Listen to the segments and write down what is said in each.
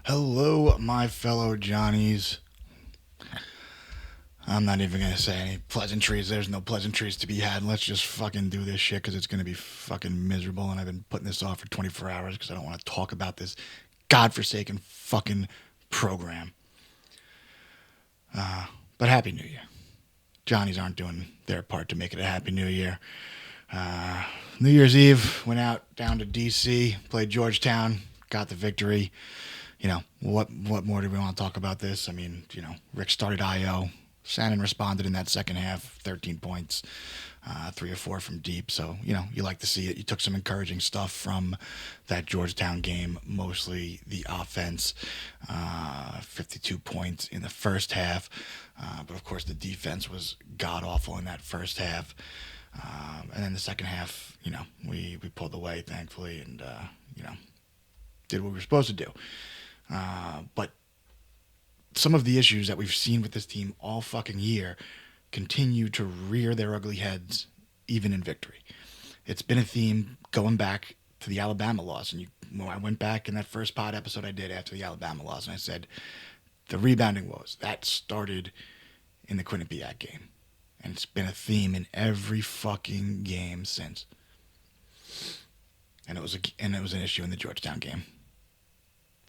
Hello, my fellow Johnnies. I'm not even going to say any pleasantries. There's no pleasantries to be had. Let's just fucking do this shit because it's going to be fucking miserable. And I've been putting this off for 24 hours because I don't want to talk about this godforsaken fucking program. But Happy New Year. Johnnies aren't doing their part to make it a Happy New Year. New Year's Eve, went out down to D.C., played Georgetown, got the victory. What more do we want to talk about this? I mean, Rick started IO. Shannon responded in that second half, 13 points, 3 or 4 from deep. So, you like to see it. You took some encouraging stuff from that Georgetown game, mostly the offense, 52 points in the first half. But of course, the defense was god awful in that first half. And then the second half, we pulled away, thankfully, and, did what we were supposed to do. But some of the issues that we've seen with this team all fucking year continue to rear their ugly heads even in victory. It's been a theme going back to the Alabama loss. And when I went back in that first pod episode I did after the Alabama loss, and I said the rebounding woes, that started in the Quinnipiac game. And it's been a theme in every fucking game since. And it was an issue in the Georgetown game.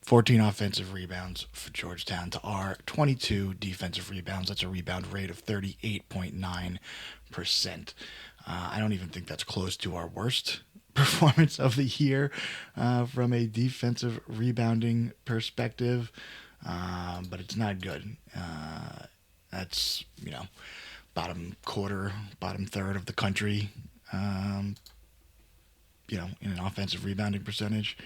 14 offensive rebounds for Georgetown to our 22 defensive rebounds. That's a rebound rate of 38.9%. I don't even think that's close to our worst performance of the year from a defensive rebounding perspective, but it's not good. That's, bottom quarter, bottom third of the country, in an offensive rebounding percentage.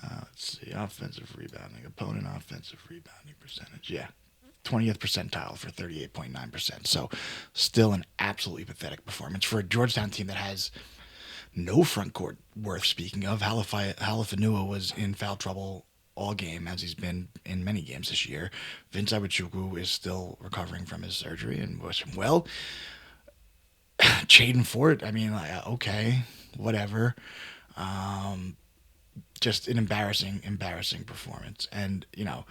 Let's see, offensive rebounding, opponent offensive rebounding percentage. Yeah, 20th percentile for 38.9%. So still an absolutely pathetic performance for a Georgetown team that has no front court worth speaking of. Halifanua was in foul trouble all game, as he's been in many games this year. Vince Iwuchukwu is still recovering from his surgery and wish him well. Jaden Ford, I mean, okay, whatever. Just an embarrassing performance. And, in a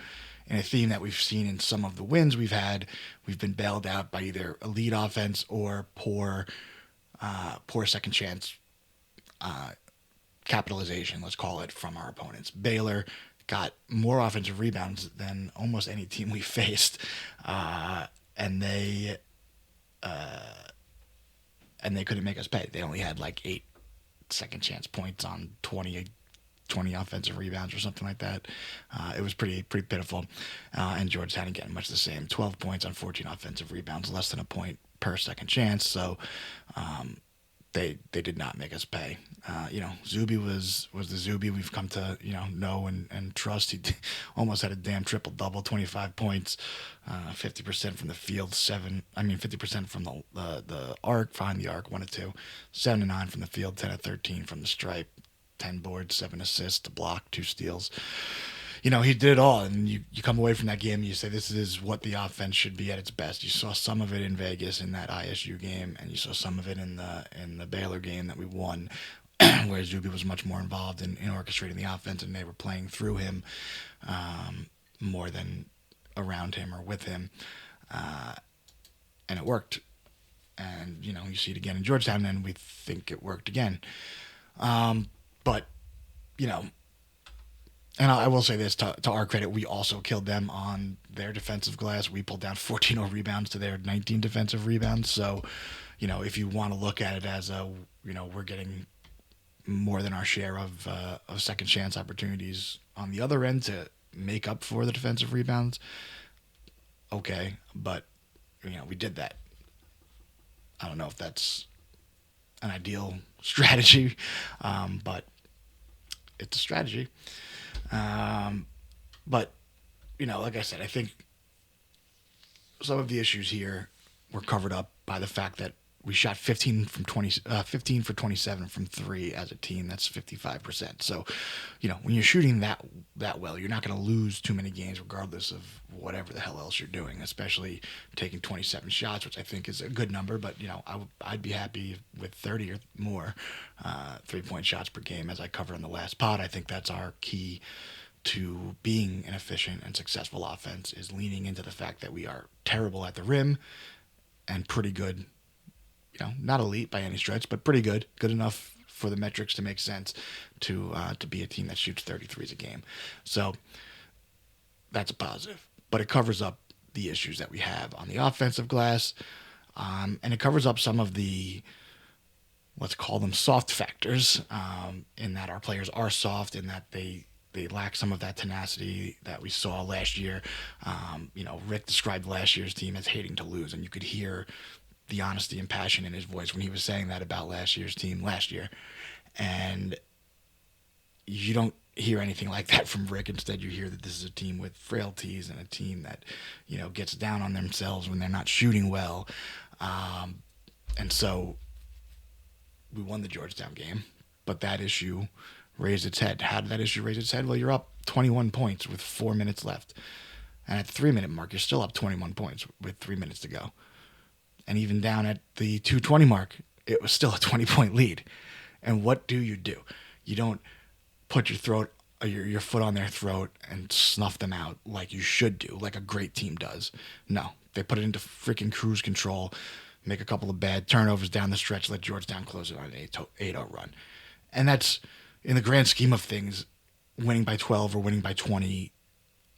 theme that we've seen in some of the wins we've had, we've been bailed out by either elite offense or poor second chance capitalization, let's call it, from our opponents. Baylor got more offensive rebounds than almost any team we faced, and they couldn't make us pay. They only had like 8 second chance points on 20 offensive rebounds or something like that. It was pretty pitiful. And Georgetown, again, much the same. 12 points on 14 offensive rebounds, less than a point per second chance. So they did not make us pay. Zuby was the Zuby we've come to know and trust. He almost had a damn triple double, 25 points, 50% from the field, 50% from the arc, find the arc, 1 of 2, 7 of 9 from the field, 10 of 13 from the stripe. 10 boards, 7 assists, a block, 2 steals. He did it all, and you come away from that game and you say this is what the offense should be at its best. You saw some of it in Vegas in that ISU game, and you saw some of it in the Baylor game that we won, where Zuby was much more involved in orchestrating the offense, and they were playing through him more than around him or with him, and it worked. And you see it again in Georgetown, and we think it worked again. But, and I will say this, to our credit, we also killed them on their defensive glass. We pulled down 14 rebounds to their 19 defensive rebounds. So, if you want to look at it as we're getting more than our share of second chance opportunities on the other end to make up for the defensive rebounds, okay. But, we did that. I don't know if that's an ideal strategy, but it's a strategy. But, like I said, I think some of the issues here were covered up by the fact that we shot 15 for 27 from 3 as a team. That's 55%. So, when you're shooting that well, you're not going to lose too many games regardless of whatever the hell else you're doing, especially taking 27 shots, which I think is a good number. But, I'd be happy with 30 or more 3-point shots per game, as I covered in the last pod. I think that's our key to being an efficient and successful offense is leaning into the fact that we are terrible at the rim and pretty good, not elite by any stretch, but pretty good, good enough for the metrics to make sense to be a team that shoots 33s a game. So that's a positive, but it covers up the issues that we have on the offensive glass, and it covers up some of the, let's call them soft factors, in that our players are soft, in that they lack some of that tenacity that we saw last year. Rick described last year's team as hating to lose, and you could hear the honesty and passion in his voice when he was saying that about last year's team last year. And you don't hear anything like that from Rick. Instead, you hear that this is a team with frailties and a team that, gets down on themselves when they're not shooting well. And so we won the Georgetown game, but that issue raised its head. How did that issue raise its head? Well, you're up 21 points with 4 minutes left. And at the 3-minute mark, you're still up 21 points with 3 minutes to go. And even down at the 2:20 mark, it was still a 20-point lead. And what do? You don't put your foot on their throat and snuff them out like you should do, like a great team does. No, they put it into freaking cruise control, make a couple of bad turnovers down the stretch, let Georgetown close it on an 8-0 run. And that's, in the grand scheme of things, winning by 12 or winning by 20,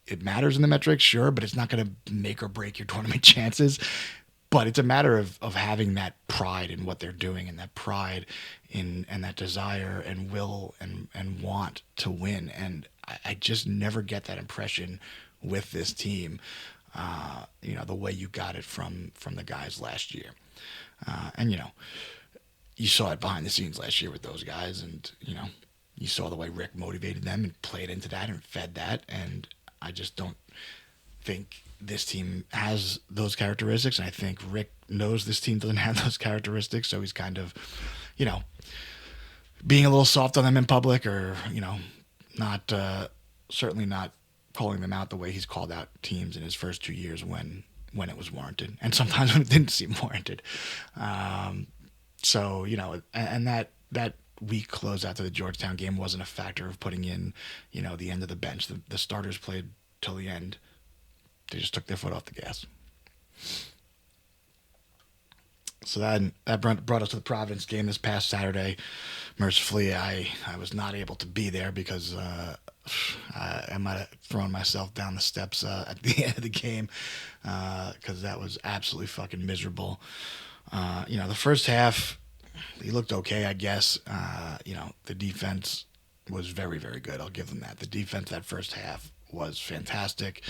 it matters in the metrics, sure, but it's not going to make or break your tournament chances. But it's a matter of having that pride in what they're doing, and that pride and that desire and will and want to win. And I just never get that impression with this team, the way you got it from the guys last year. And you saw it behind the scenes last year with those guys, and, you saw the way Rick motivated them and played into that and fed that. And I just don't think this team has those characteristics, and I think Rick knows this team doesn't have those characteristics, so he's kind of, being a little soft on them in public, or, not, certainly not calling them out the way he's called out teams in his first 2 years when it was warranted, and sometimes when it didn't seem warranted. So, and that weak closeout to the Georgetown game wasn't a factor of putting in, the end of the bench. The starters played till the end. They just took their foot off the gas. So that brought us to the Providence game this past Saturday. Mercifully, I was not able to be there because I might have thrown myself down the steps at the end of the game, because that was absolutely fucking miserable. The first half, he looked okay, I guess. The defense was very, very good. I'll give them that. The defense that first half was fantastic.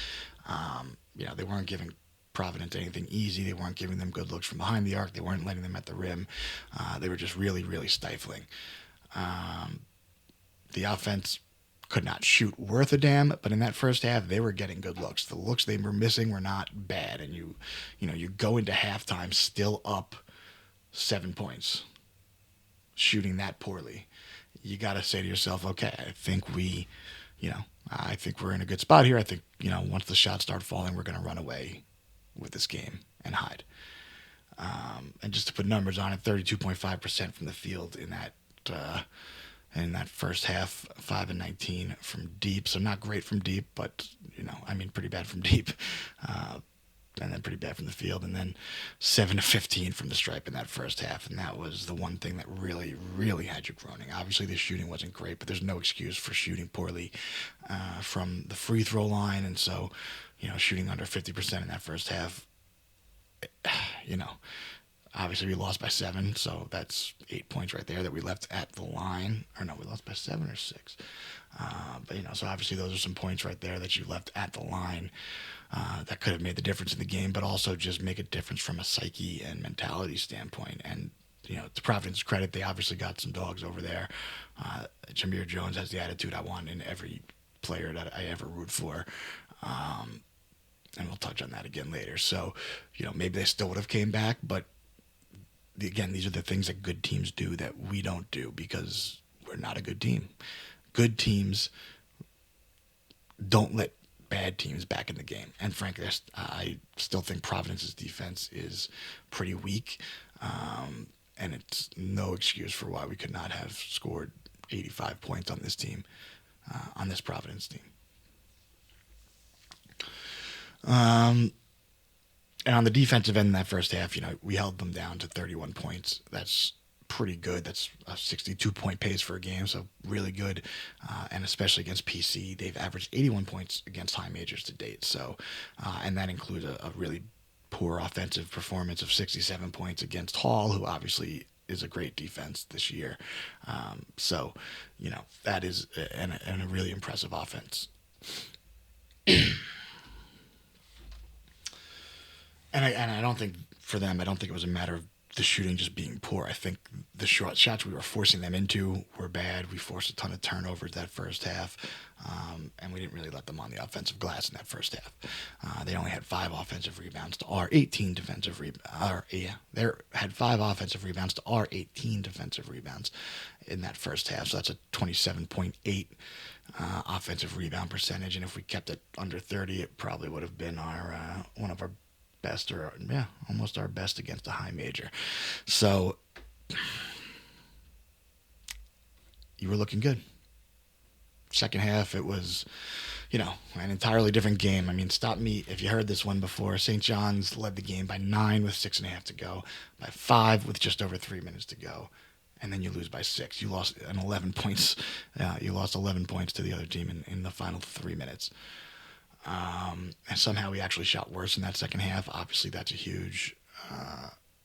They weren't giving Providence anything easy. They weren't giving them good looks from behind the arc. They weren't letting them at the rim. They were just really, really stifling. The offense could not shoot worth a damn, but in that first half, they were getting good looks. The looks they were missing were not bad, and you go into halftime still up 7 points, shooting that poorly. You got to say to yourself, okay, I think we're in a good spot here. I think, once the shots start falling, we're going to run away with this game and hide. And just to put numbers on it, 32.5% from the field in that first half, 5 and 19 from deep. So not great from deep, but, pretty bad from deep. And then pretty bad from the field, and then 7 to 15 from the stripe in that first half, and that was the one thing that really, really had you groaning. Obviously, the shooting wasn't great, but there's no excuse for shooting poorly from the free throw line, and so, shooting under 50% in that first half, obviously we lost by 7, so that's 8 points right there that we left at the line. Or no, we lost by 7 or 6. But so obviously those are some points right there that you left at the line. That could have made the difference in the game, but also just make a difference from a psyche and mentality standpoint. And, to Providence's credit, they obviously got some dogs over there. Jameer Jones has the attitude I want in every player that I ever root for. And we'll touch on that again later. So, maybe they still would have came back, but again, these are the things that good teams do that we don't do because we're not a good team. Good teams don't let bad teams back in the game. And frankly, I still think Providence's defense is pretty weak. And it's no excuse for why we could not have scored 85 points on this team, on this Providence team. And on the defensive end in that first half, we held them down to 31 points. That's pretty good. That's a 62-point pace for a game, so really good. And especially against PC, they've averaged 81 points against high majors to date. So, and that includes a really poor offensive performance of 67 points against Hall, who obviously is a great defense this year. So, that is a really impressive offense. And I don't think for them, I don't think it was a matter of the shooting just being poor. I think the short shots we were forcing them into were bad. We forced a ton of turnovers that first half, and we didn't really let them on the offensive glass in that first half. They only had 5 offensive rebounds to our 18 defensive rebounds. They had 5 offensive rebounds to our 18 defensive rebounds in that first half. So that's a 27.8 offensive rebound percentage, and if we kept it under 30, it probably would have been our one of our best, or yeah, almost our best against a high major. So you were looking good. Second half, it was, an entirely different game. I mean, stop me if you heard this one before. St. John's led the game by 9 with 6.5 to go, by 5 with just over 3 minutes to go, and then you lose by 6. You lost 11 points. You lost 11 points to the other team in the final 3 minutes. And somehow we actually shot worse in that second half. Obviously, that's a huge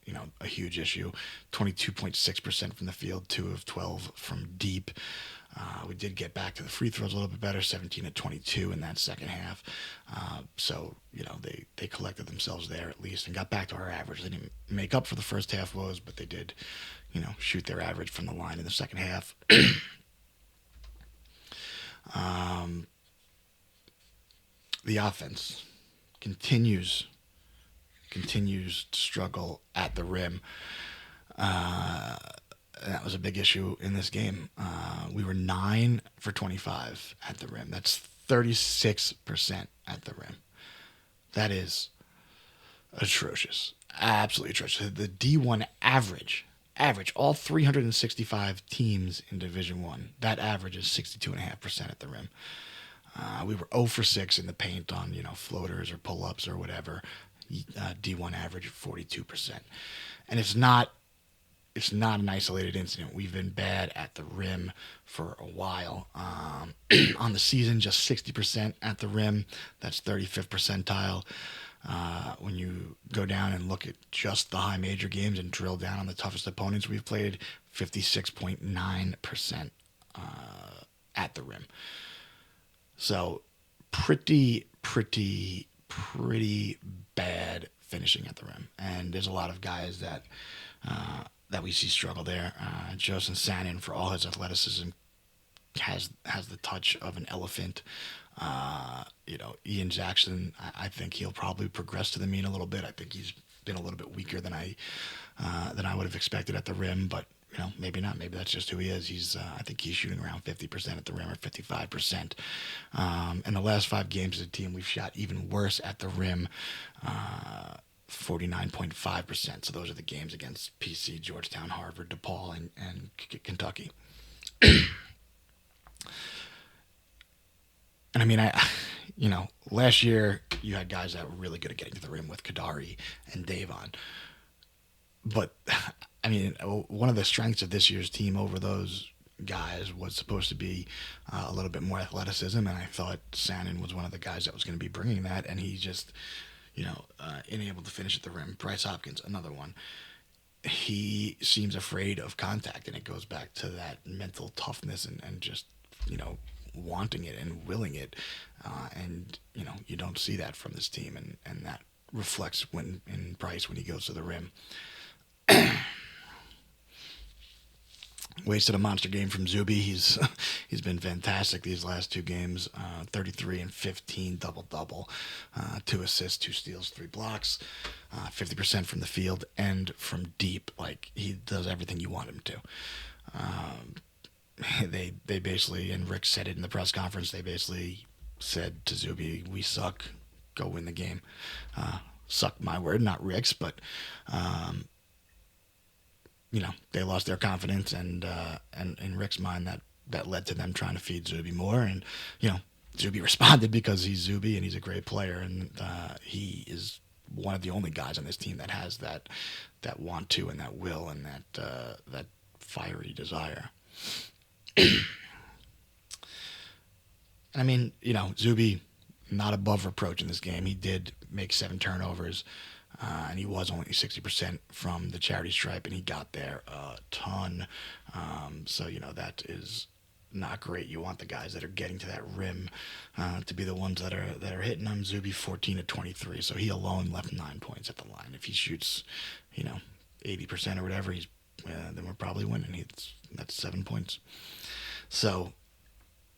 issue. 22.6% from the field, 2 of 12 from deep. We did get back to the free throws a little bit better, 17 of 22 in that second half. So, they collected themselves there at least and got back to our average. They didn't make up for the first half woes, but they did, shoot their average from the line in the second half. The offense continues to struggle at the rim. That was a big issue in this game. We were 9 for 25 at the rim. That's 36% at the rim. That is atrocious. Absolutely atrocious. The D1 average, all 365 teams in Division 1, that average is 62.5% at the rim. We were 0 for 6 in the paint on, floaters or pull-ups or whatever. D1 average of 42%. And it's not an isolated incident. We've been bad at the rim for a while. On the season, just 60% at the rim. That's 35th percentile. When you go down and look at just the high major games and drill down on the toughest opponents we've played, 56.9% at the rim. So pretty bad finishing at the rim. And there's a lot of guys that we see struggle there. Joseph Sannon, for all his athleticism, has the touch of an elephant. Ian Jackson, I think he'll probably progress to the mean a little bit. I think he's been a little bit weaker than I would have expected at the rim, but maybe not. Maybe that's just who he is. I think he's shooting around 50% at the rim, or 55%. In the last 5 games as a team, we've shot even worse at the rim, 49.5%. So those are the games against PC, Georgetown, Harvard, DePaul, and Kentucky. And I mean, last year you had guys that were really good at getting to the rim with Kadari and Davon. But, I mean, one of the strengths of this year's team over those guys was supposed to be a little bit more athleticism, and I thought Sannon was one of the guys that was going to be bringing that, and he just, unable to finish at the rim. Bryce Hopkins, another one. He seems afraid of contact, and it goes back to that mental toughness and just, wanting it and willing it. And, you don't see that from this team, and that reflects in Bryce when he goes to the rim. Wasted a monster game from Zuby. He's been fantastic these last 2 games. 33 and 15 double-double. 2 assists, 2 steals, 3 blocks. 50% from the field and from deep. Like, he does everything you want him to. They basically, and Rick said it in the press conference, they basically said to Zuby, "We suck. Go win the game." Suck, my word, not Rick's, but they lost their confidence, and in Rick's mind, that led to them trying to feed Zuby more, and Zuby responded because he's Zuby and he's a great player, and he is one of the only guys on this team that has that want to and that will and that fiery desire. And I mean, Zuby not above reproach in this game. He did make 7 turnovers, and he was only 60% from the charity stripe, and he got there a ton. So that is not great. You want the guys that are getting to that rim to be the ones that are hitting them. Zuby 14 to 23, so he alone left 9 points at the line. If he shoots, 80% or whatever, then we're probably winning. That's 7 points. So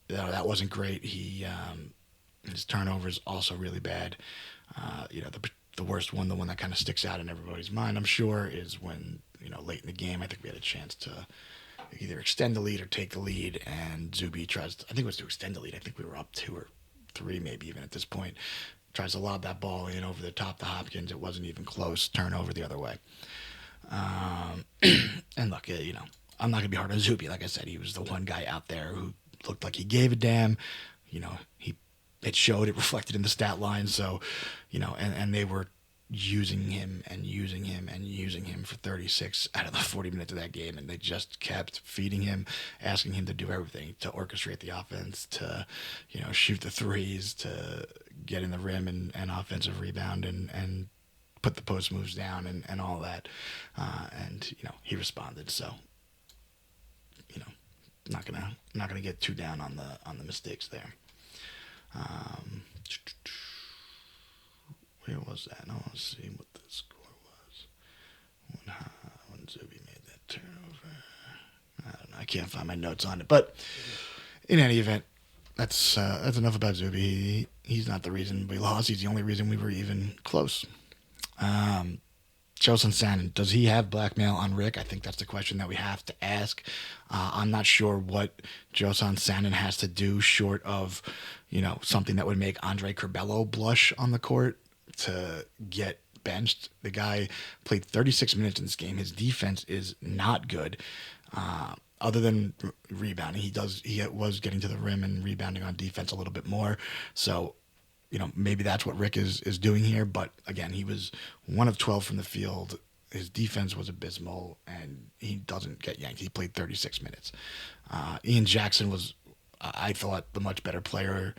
that wasn't great. His turnovers also really bad. The worst one, the one that kind of sticks out in everybody's mind, I'm sure, is when late in the game, I think we had a chance to either extend the lead or take the lead, and Zuby tries to, I think it was to extend the lead. I think we were up 2 or 3 maybe even at this point. Tries to lob that ball in over the top to Hopkins. It wasn't even close. Turnover the other way. And look, I'm not going to be hard on Zuby. Like I said, he was the one guy out there who looked like he gave a damn. It showed, it reflected in the stat line. So, and they were using him and using him and using him for 36 out of the 40 minutes of that game, and they just kept feeding him, asking him to do everything, to orchestrate the offense, to shoot the threes, to get in the rim and offensive rebound and put the post moves down and all that, and he responded. So not gonna get too down on the mistakes there. Where was that? I want to see what the score was when Zuby made that turnover. I don't know. I can't find my notes on it. But in any event, that's enough about Zuby. He's not the reason we lost. He's the only reason we were even close. Josan Sanin, does he have blackmail on Rick? I think that's the question that we have to ask. I'm not sure what Josan Sanin has to do short of, something that would make Andre Curbelo blush on the court to get benched. The guy played 36 minutes in this game. His defense is not good. Other than rebounding, he was getting to the rim and rebounding on defense a little bit more. So, maybe that's what Rick is doing here. But again, he was 1 of 12 from the field. His defense was abysmal, and he doesn't get yanked. He played 36 minutes. Ian Jackson was, I thought, the much better player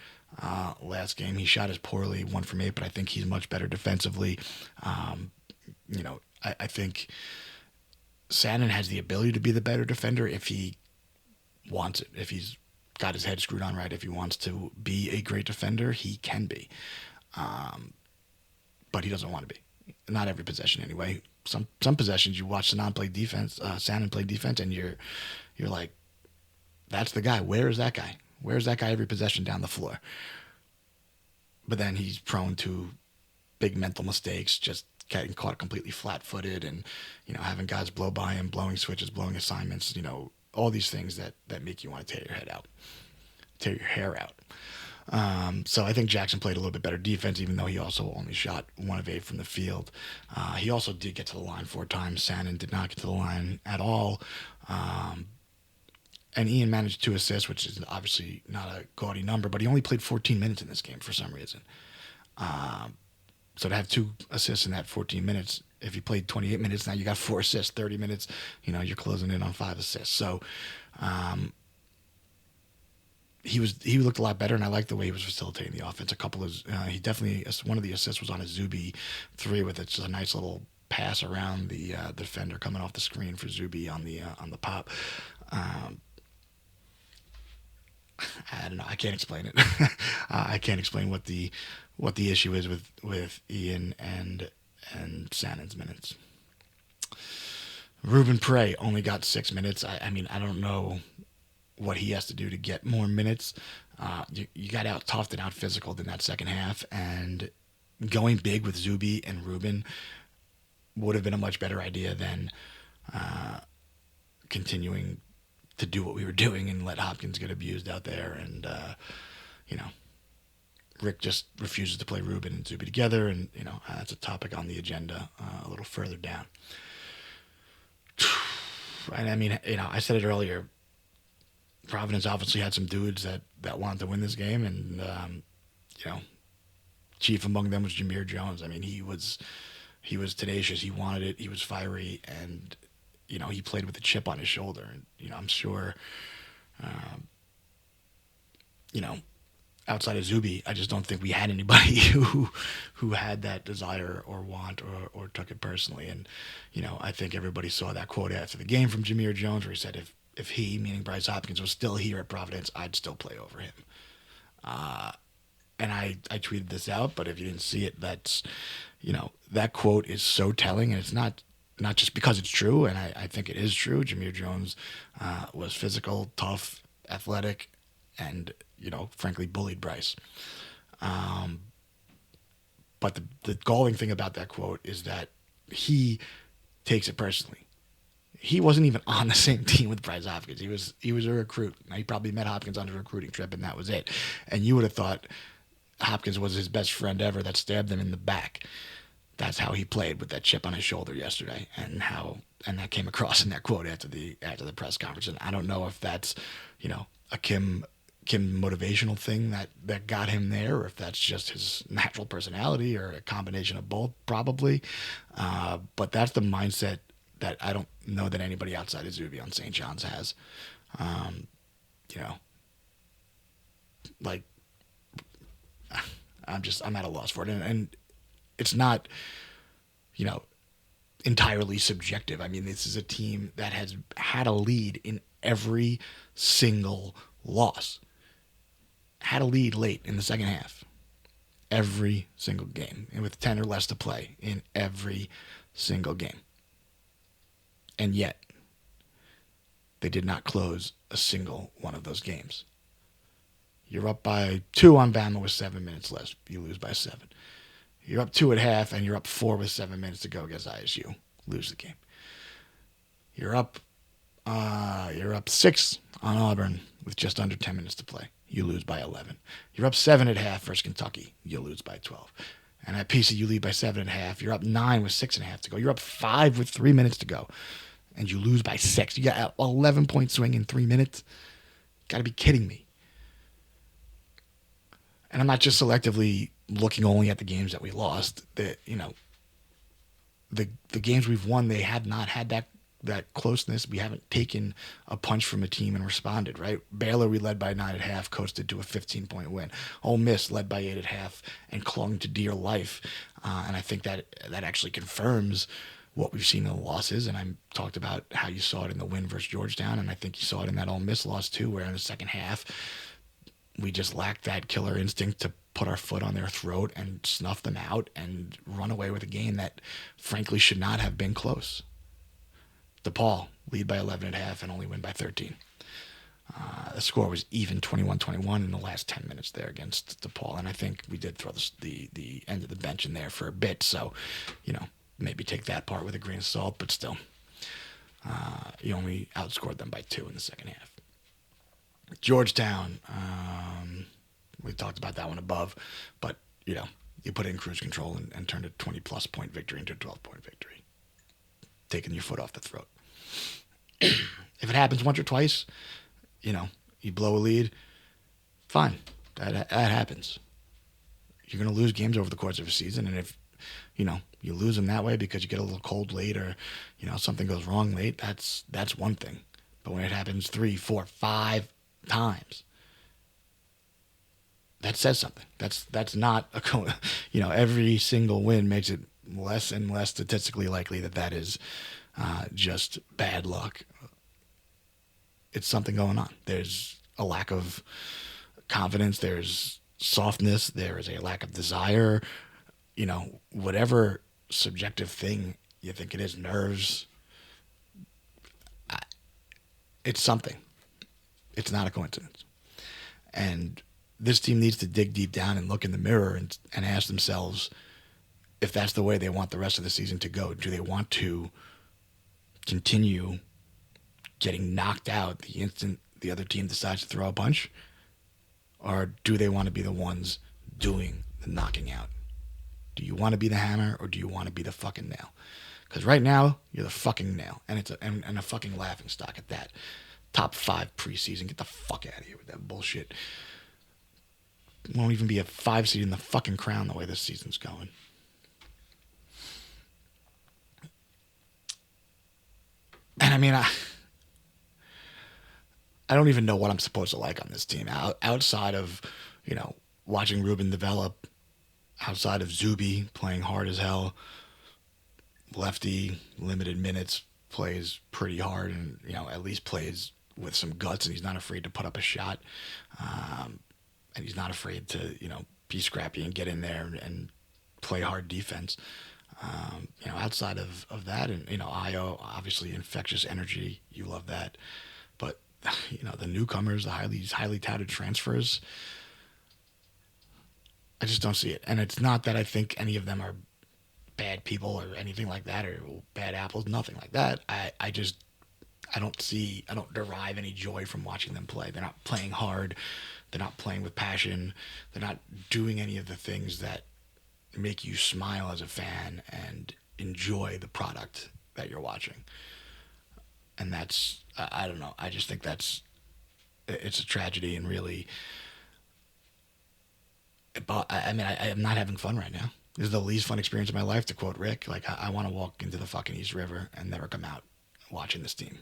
last game. He shot as poorly, 1 from 8, but I think he's much better defensively. I think Sanin has the ability to be the better defender if he wants it. If he's got his head screwed on right, if he wants to be a great defender, he can be. But he doesn't want to be. Not every possession, anyway. Some possessions you watch Sanin play defense, and you're like, that's the guy. Where is that guy? Where's that guy every possession down the floor? But then he's prone to big mental mistakes, just getting caught completely flat-footed, and having guys blow by him, blowing switches, blowing assignments. All these things that make you want to tear your hair out. So I think Jackson played a little bit better defense, even though he also only shot 1 of 8 from the field. He also did get to the line 4 times. Sanin did not get to the line at all. And Ian managed 2 assists, which is obviously not a gaudy number, but he only played 14 minutes in this game for some reason. So to have 2 assists in that 14 minutes, if you played 28 minutes, now you got 4 assists, 30 minutes, you're closing in on 5 assists. So he looked a lot better, and I liked the way he was facilitating the offense. He definitely, one of the assists was on a Zuby 3 with just a nice little pass around the defender coming off the screen for Zuby on the pop. I don't know. I can't explain it. I can't explain what the issue is with Ian and Sanin's minutes. Ruben Prey only got 6 minutes. I mean, I don't know what he has to do to get more minutes. You got out toughed and out physical in that second half, and going big with Zuby and Ruben would have been a much better idea than continuing to do what we were doing and let Hopkins get abused out there. And Rick just refuses to play Ruben and Zuby together, and that's a topic on the agenda a little further down. And I mean, I said it earlier, Providence obviously had some dudes that wanted to win this game, and you know, chief among them was Jameer Jones. I mean, he was tenacious. He wanted it. He was fiery, and he played with a chip on his shoulder. And I'm sure, you know, outside of Zuby, I just don't think we had anybody who had that desire or want or took it personally. And I think everybody saw that quote after the game from Jameer Jones where he said, if he, meaning Bryce Hopkins, was still here at Providence, I'd still play over him. And I tweeted this out, but if you didn't see it, that's that quote is so telling, and it's not just because it's true, and I think it is true. Jameer Jones was physical, tough, athletic, and frankly bullied Bryce. But the galling thing about that quote is that he takes it personally. He wasn't even on the same team with Bryce Hopkins. He was a recruit. Now, he probably met Hopkins on a recruiting trip, and that was it. And you would have thought Hopkins was his best friend ever that stabbed him in the back. That's how he played with that chip on his shoulder yesterday, and that came across in that quote after the press conference. And I don't know if that's a Kim motivational thing that got him there, or if that's just his natural personality, or a combination of both, probably. But that's the mindset that I don't know that anybody outside of Zuby on St. John's has. Like, I'm at a loss for it. And it's not, entirely subjective. I mean, this is a team that has had a lead in every single loss. Had a lead late in the second half. Every single game. And with 10 or less to play in every single game. And yet, they did not close a single one of those games. You're up by 2 on Bama with 7 minutes left. You lose by 7. You're up 2 at half, and you're up 4 with 7 minutes to go against ISU. Lose the game. You're up 6 on Auburn with just under 10 minutes to play. You lose by 11. You're up 7 at half versus Kentucky. You lose by 12. And at PC, you lead by 7 at half. You're up 9 with 6.5 to go. You're up 5 with 3 minutes to go. And you lose by 6. You got an 11-point swing in 3 minutes. Got to be kidding me. And I'm not just selectively looking only at the games that we lost. The games we've won, they have not had that closeness. We haven't taken a punch from a team and responded, right? Baylor, we led by 9 at half, coasted to a 15-point win. Ole Miss led by 8 at half and clung to dear life. And I think that actually confirms what we've seen in the losses. And I talked about how you saw it in the win versus Georgetown, and I think you saw it in that Ole Miss loss too, where in the second half, we just lacked that killer instinct to put our foot on their throat and snuff them out and run away with a game that frankly should not have been close. DePaul lead by 11 at half and only win by 13. The score was even 21-21 in the last 10 minutes there against DePaul, and I think we did throw the end of the bench in there for a bit, so maybe take that part with a grain of salt, but still, you only outscored them by 2 in the second half. Georgetown, we talked about that one above, but you put it in cruise control and turned a 20-plus point victory into a 12-point victory, taking your foot off the throat. If it happens once or twice, you blow a lead, fine, that happens. You're going to lose games over the course of a season, and if you lose them that way because you get a little cold late, or something goes wrong late, that's one thing. But when it happens 3, 4, 5 times, that says something. That's not every single win makes it less and less statistically likely that is just bad luck. It's something going on. There's a lack of confidence. There's softness. There is a lack of desire. Whatever subjective thing you think it is, nerves, it's something. It's not a coincidence. And this team needs to dig deep down and look in the mirror and ask themselves if that's the way they want the rest of the season to go. Do they want to continue getting knocked out the instant the other team decides to throw a punch? Or do they want to be the ones doing the knocking out? Do you want to be the hammer, or do you want to be the fucking nail? Because right now, you're the fucking nail. And it's a fucking laughing stock at that. top 5 preseason. Get the fuck out of here with that bullshit. Won't even be a 5 seed in the fucking crown the way this season's going. And I mean, I don't even know what I'm supposed to like on this team outside of, watching Ruben develop, outside of Zuby playing hard as hell, lefty, limited minutes, plays pretty hard and, at least plays with some guts and he's not afraid to put up a shot. And he's not afraid to, be scrappy and get in there and play hard defense. Outside of that, and Io, obviously infectious energy, you love that. But the newcomers, the highly touted transfers, I just don't see it. And it's not that I think any of them are bad people or anything like that, or bad apples, nothing like that. I don't derive any joy from watching them play. They're not playing hard. They're not playing with passion. They're not doing any of the things that make you smile as a fan and enjoy the product that you're watching. And that's, I don't know. I just think it's a tragedy and really, I mean, I am not having fun right now. This is the least fun experience of my life, to quote Rick. Like, I want to walk into the fucking East River and never come out watching this team.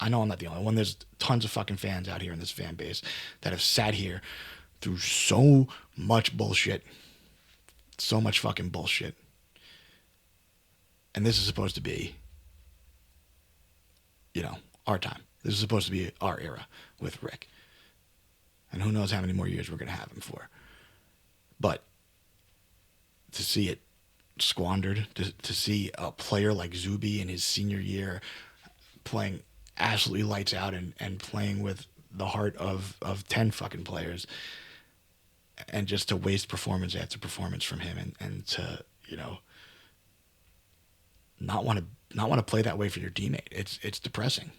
I know I'm not the only one. There's tons of fucking fans out here in this fan base that have sat here through so much bullshit. So much fucking bullshit. And this is supposed to be, our time. This is supposed to be our era with Rick. And who knows how many more years we're going to have him for. But to see it squandered, to see a player like Zuby in his senior year playing absolutely lights out and playing with the heart of 10 fucking players, and just to waste performance after performance from him and to, not want to play that way for your teammate. It's depressing.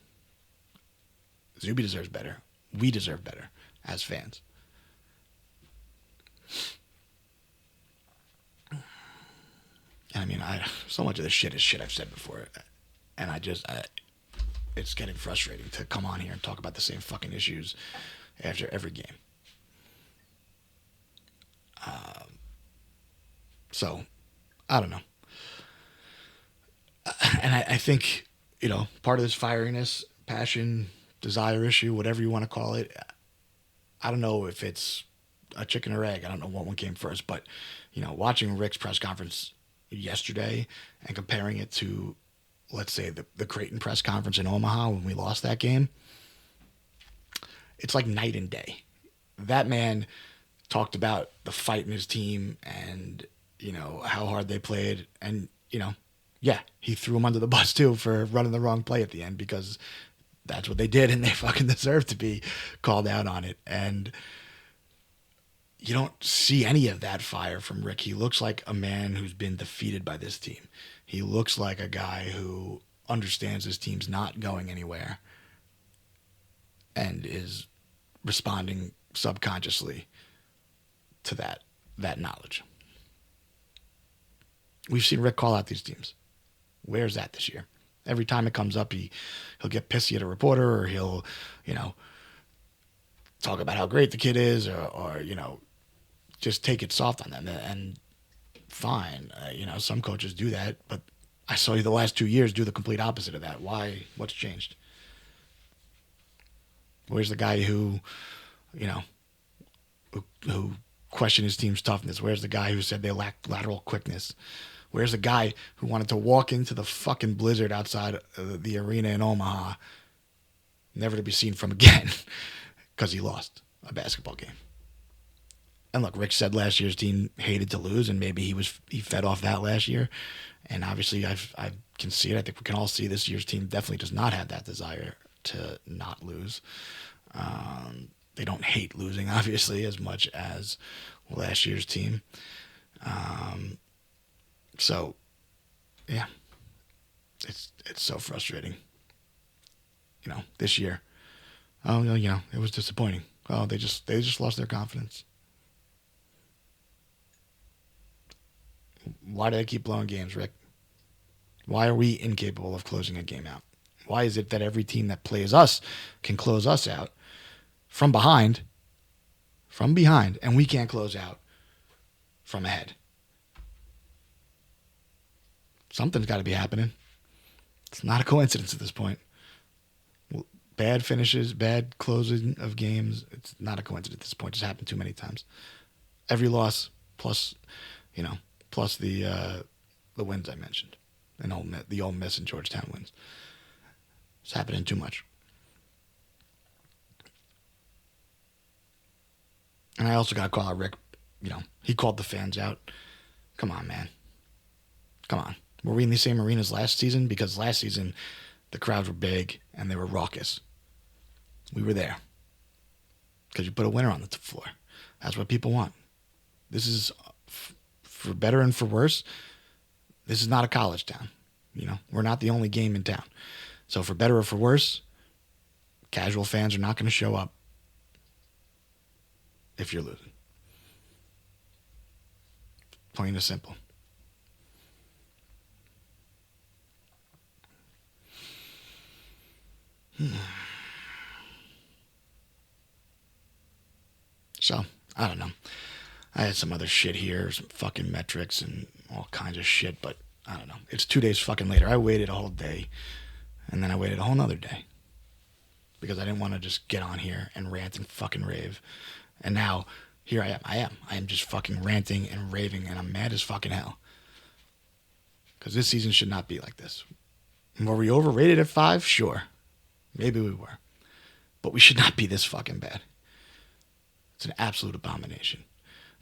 Zuby deserves better. We deserve better as fans. I mean, so much of this shit is shit I've said before, and it's getting frustrating to come on here and talk about the same fucking issues after every game. So, I don't know. And I think, part of this fieriness, passion, desire issue, whatever you want to call it, I don't know if it's a chicken or egg. I don't know what one came first, but, watching Rick's press conference yesterday and comparing it to, let's say, the Creighton press conference in Omaha when we lost that game, it's like night and day. That man talked about the fight in his team and, how hard they played. And, yeah, he threw him under the bus too for running the wrong play at the end, because that's what they did and they fucking deserve to be called out on it. And you don't see any of that fire from Rick. He looks like a man who's been defeated by this team. He looks like a guy who understands his team's not going anywhere and is responding subconsciously to that knowledge. We've seen Rick call out these teams. Where's that this year? Every time it comes up, he'll get pissy at a reporter, or he'll, talk about how great the kid is, or just take it soft on them. And fine, some coaches do that, but I saw you the last 2 years do the complete opposite of that. Why? What's changed? Where's the guy who questioned his team's toughness? Where's the guy who said they lacked lateral quickness? Where's the guy who wanted to walk into the fucking blizzard outside the arena in Omaha, never to be seen from again, because he lost a basketball game? And look, Rick said last year's team hated to lose, and maybe he fed off that last year. And obviously, I can see it. I think we can all see this year's team definitely does not have that desire to not lose. They don't hate losing, obviously, as much as last year's team. So, yeah, it's so frustrating. This year, it was disappointing. Oh, they just lost their confidence. Why do they keep blowing games, Rick? Why are we incapable of closing a game out? Why is it that every team that plays us can close us out from behind, and we can't close out from ahead? Something's got to be happening. It's not a coincidence at this point. Bad finishes, bad closing of games. It's not a coincidence at this point. It's happened too many times. Every loss plus the wins I mentioned, and the Ole Miss and Georgetown wins. It's happening too much. And I also got to call out Rick. He called the fans out. Come on, man. Come on. Were we in the same arenas last season? Because last season, the crowds were big and they were raucous. We were there. Because you put a winner on the floor. That's what people want. This is, for better and for worse, this is not a college town. We're not the only game in town. So for better or for worse, casual fans are not going to show up if you're losing. Plain and simple. So, I don't know. I had some other shit here, some fucking metrics and all kinds of shit, but I don't know. It's 2 days fucking later. I waited a whole day, and then I waited a whole nother day because I didn't want to just get on here and rant and fucking rave. And now, here I am. I am just fucking ranting and raving, and I'm mad as fucking hell. Because this season should not be like this. Were we overrated at 5? Sure. Maybe we were. But we should not be this fucking bad. It's an absolute abomination.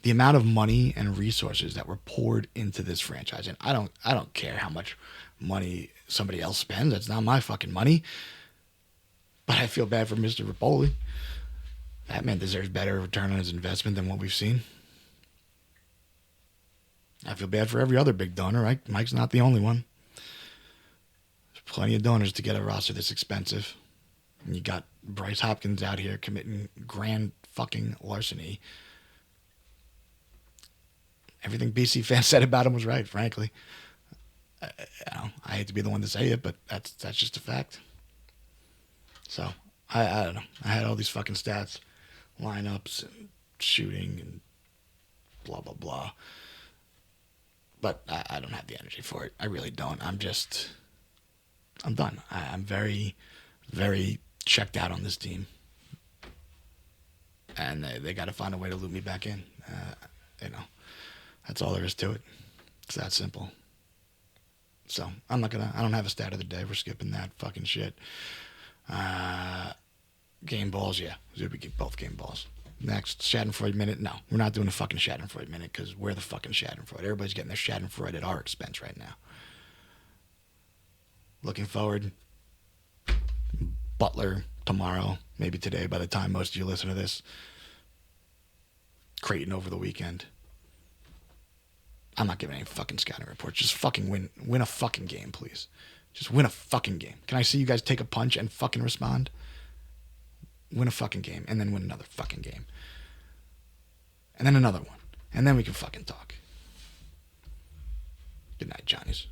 The amount of money and resources that were poured into this franchise, and I don't care how much money somebody else spends. That's not my fucking money. But I feel bad for Mr. Rapoli. That man deserves better return on his investment than what we've seen. I feel bad for every other big donor, right? Mike's not the only one. There's plenty of donors to get a roster this expensive. And you got Bryce Hopkins out here committing grand fucking larceny. Everything BC fans said about him was right, frankly. I hate to be the one to say it, but that's just a fact. So, I don't know. I had all these fucking stats, lineups, and shooting, and blah, blah, blah. But I don't have the energy for it. I really don't. I'm done. I'm very, very checked out on this team. And they got to find a way to loop me back in. That's all there is to it. It's that simple. So I don't have a stat of the day. We're skipping that fucking shit. Game balls, yeah. We get both game balls. Next, Schadenfreude minute. No, we're not doing a fucking Schadenfreude minute because we're the fucking Schadenfreude. Everybody's getting their Schadenfreude at our expense right now. Looking forward. Butler tomorrow, maybe today by the time most of you listen to this. Creighton over the weekend. I'm not giving any fucking scouting reports. Just fucking win a fucking game, please. Just win a fucking game. Can I see you guys take a punch and fucking respond? Win a fucking game, and then win another fucking game. And then another one. And then we can fucking talk. Good night, Johnnies.